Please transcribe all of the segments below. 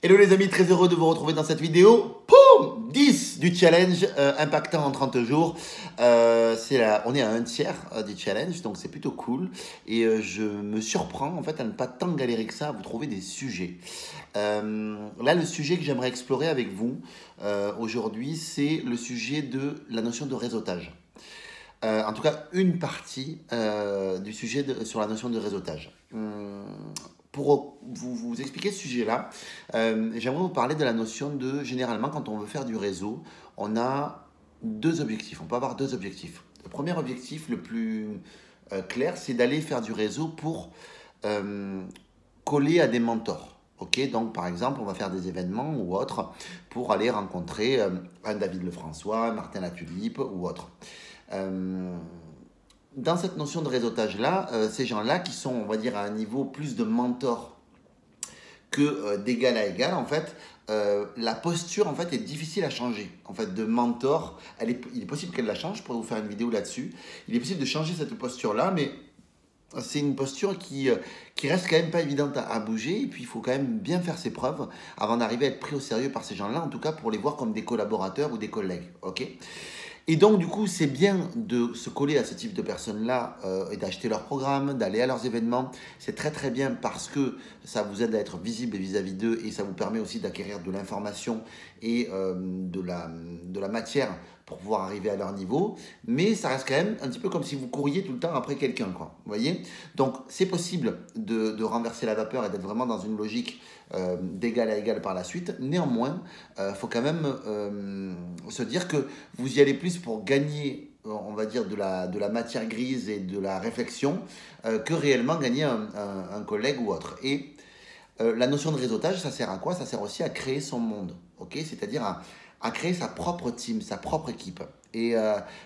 Hello les amis, très heureux de vous retrouver dans cette vidéo. Poum 10 du challenge impactant en 30 jours. On est à un tiers du challenge, donc c'est plutôt cool. Et je me surprends en fait à ne pas tant galérer que ça à vous trouver des sujets. Là, le sujet que j'aimerais explorer avec vous aujourd'hui, c'est le sujet de la notion de réseautage. En tout cas, une partie du sujet sur la notion de réseautage. Pour vous expliquer ce sujet-là, j'aimerais vous parler de la notion de, généralement, quand on veut faire du réseau, on a deux objectifs. On peut avoir deux objectifs. Le premier objectif, le plus clair, c'est d'aller faire du réseau pour coller à des mentors. Ok, donc par exemple, on va faire des événements ou autres pour aller rencontrer un David Lefrançois, un Martin Latulipe ou autre. Dans cette notion de réseautage-là, ces gens-là qui sont, on va dire, à un niveau plus de mentor que d'égal à égal, en fait, la posture, en fait, est difficile à changer. En fait, de mentor, il est possible qu'elle la change, je pourrais vous faire une vidéo là-dessus. Il est possible de changer cette posture-là, mais c'est une posture qui reste quand même pas évidente à bouger, et puis il faut quand même bien faire ses preuves avant d'arriver à être pris au sérieux par ces gens-là, en tout cas pour les voir comme des collaborateurs ou des collègues, ok ? Et donc, du coup, c'est bien de se coller à ce type de personnes-là et d'acheter leurs programmes, d'aller à leurs événements. C'est très, très bien parce que ça vous aide à être visible vis-à-vis d'eux et ça vous permet aussi d'acquérir de l'information et de la matière pour pouvoir arriver à leur niveau. Mais ça reste quand même un petit peu comme si vous couriez tout le temps après quelqu'un, quoi. Vous voyez ? Donc, c'est possible de renverser la vapeur et d'être vraiment dans une logique d'égal à égal par la suite. Néanmoins, faut quand même se dire que vous y allez plus pour gagner, on va dire, de la matière grise et de la réflexion que réellement gagner un collègue ou autre. Et la notion de réseautage, ça sert à quoi ? Ça sert aussi à créer son monde, ok ? C'est-à-dire à créer sa propre team, sa propre équipe. Et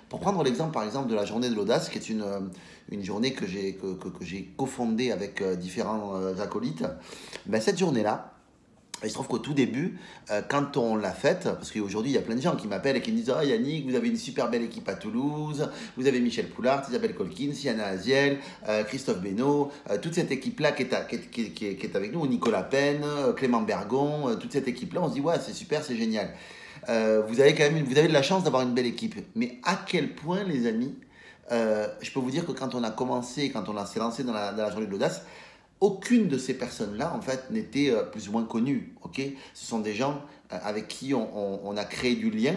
pour prendre l'exemple, par exemple, de la journée de l'audace, qui est une journée que j'ai cofondée avec différents acolytes, ben, cette journée-là, il se trouve qu'au tout début, quand on l'a faite, parce qu'aujourd'hui il y a plein de gens qui m'appellent et qui me disent « Ah Yannick, vous avez une super belle équipe à Toulouse, vous avez Michel Poulard, Isabelle Colkins, Yana Aziel, Christophe Benoît, toute cette équipe-là qui est avec nous, Nicolas Penn, Clément Bergon, toute cette équipe-là, on se dit « Ouais, c'est super, c'est génial. Vous avez de la chance d'avoir une belle équipe. » Mais à quel point, les amis, je peux vous dire que quand on a commencé, quand on s'est lancé dans la journée de l'audace, aucune de ces personnes-là, en fait, n'était plus ou moins connue, ok ? Ce sont des gens avec qui on a créé du lien,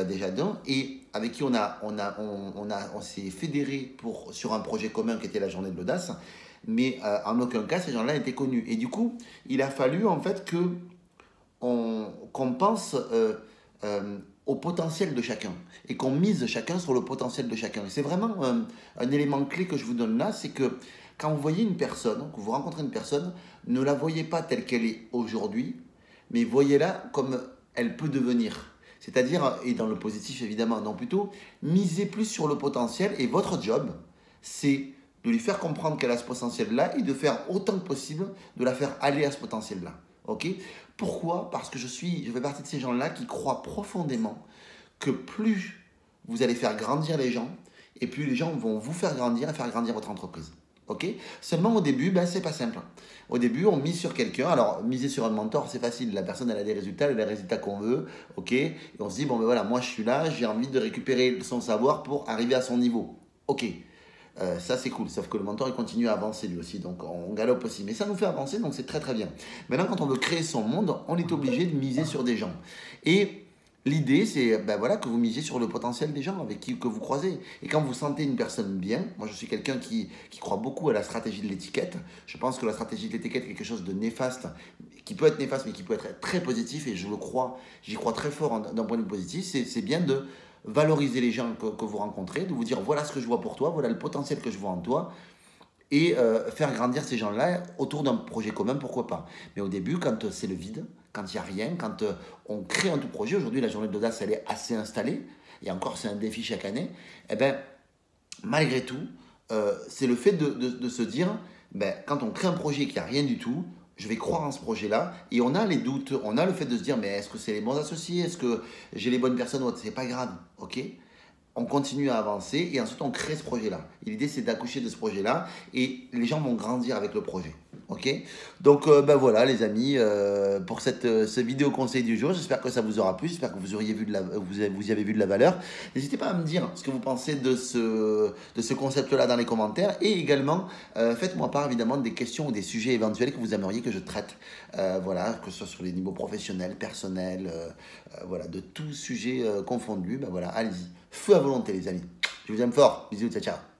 déjà d'un, et avec qui on s'est fédéré sur un projet commun qui était la journée de l'audace, mais en aucun cas, ces gens-là étaient connus. Et du coup, il a fallu, en fait, qu'on pense au potentiel de chacun et qu'on mise chacun sur le potentiel de chacun. Et c'est vraiment un élément clé que je vous donne là, c'est que quand vous voyez une personne, que vous rencontrez une personne, ne la voyez pas telle qu'elle est aujourd'hui, mais voyez-la comme elle peut devenir. C'est-à-dire, et dans le positif évidemment, non plutôt, misez plus sur le potentiel et votre job, c'est de lui faire comprendre qu'elle a ce potentiel-là et de faire autant que possible de la faire aller à ce potentiel-là. Ok ? Pourquoi ? Parce que je fais partie de ces gens-là qui croient profondément que plus vous allez faire grandir les gens, et plus les gens vont vous faire grandir et faire grandir votre entreprise. Ok ? Seulement au début, ben, c'est pas simple. Au début, on mise sur quelqu'un. Alors, miser sur un mentor, c'est facile. La personne, elle a des résultats, elle a les résultats qu'on veut. Ok ? Et on se dit, bon, ben voilà, moi je suis là, j'ai envie de récupérer son savoir pour arriver à son niveau. Ok. Ça c'est cool, sauf que le mentor il continue à avancer lui aussi, donc on galope aussi, mais ça nous fait avancer, donc c'est très très bien. Maintenant quand on veut créer son monde, on est obligé de miser sur des gens. Et l'idée c'est ben voilà, que vous misiez sur le potentiel des gens avec qui que vous croisez. Et quand vous sentez une personne bien, moi je suis quelqu'un qui croit beaucoup à la stratégie de l'étiquette, je pense que la stratégie de l'étiquette est quelque chose de néfaste, qui peut être néfaste mais qui peut être très positif, et je le crois, j'y crois très fort d'un point de vue positif, c'est bien de valoriser les gens que vous rencontrez, de vous dire voilà ce que je vois pour toi, voilà le potentiel que je vois en toi, et faire grandir ces gens-là autour d'un projet commun, pourquoi pas. Mais au début, quand c'est le vide, quand il n'y a rien, quand on crée un tout projet, aujourd'hui la journée d'audace elle est assez installée, et encore c'est un défi chaque année, et bien malgré tout, c'est le fait de se dire, ben, quand on crée un projet qui n'a rien du tout, je vais croire en ce projet-là, et on a les doutes, on a le fait de se dire, mais est-ce que c'est les bons associés, est-ce que j'ai les bonnes personnes, c'est pas grave, ok ? On continue à avancer, et ensuite on crée ce projet-là. Et l'idée c'est d'accoucher de ce projet-là, et les gens vont grandir avec le projet. Ok, donc ben voilà les amis, pour ce vidéo conseil du jour, j'espère que ça vous aura plu, j'espère que vous auriez vu vous y avez vu de la valeur. N'hésitez pas à me dire ce que vous pensez de ce concept-là dans les commentaires et également faites-moi part évidemment des questions ou des sujets éventuels que vous aimeriez que je traite. Voilà, que ce soit sur les niveaux professionnels, personnels, voilà, de tout sujet confondu, ben voilà, allez-y, feu à volonté les amis. Je vous aime fort, bisous, ciao ciao.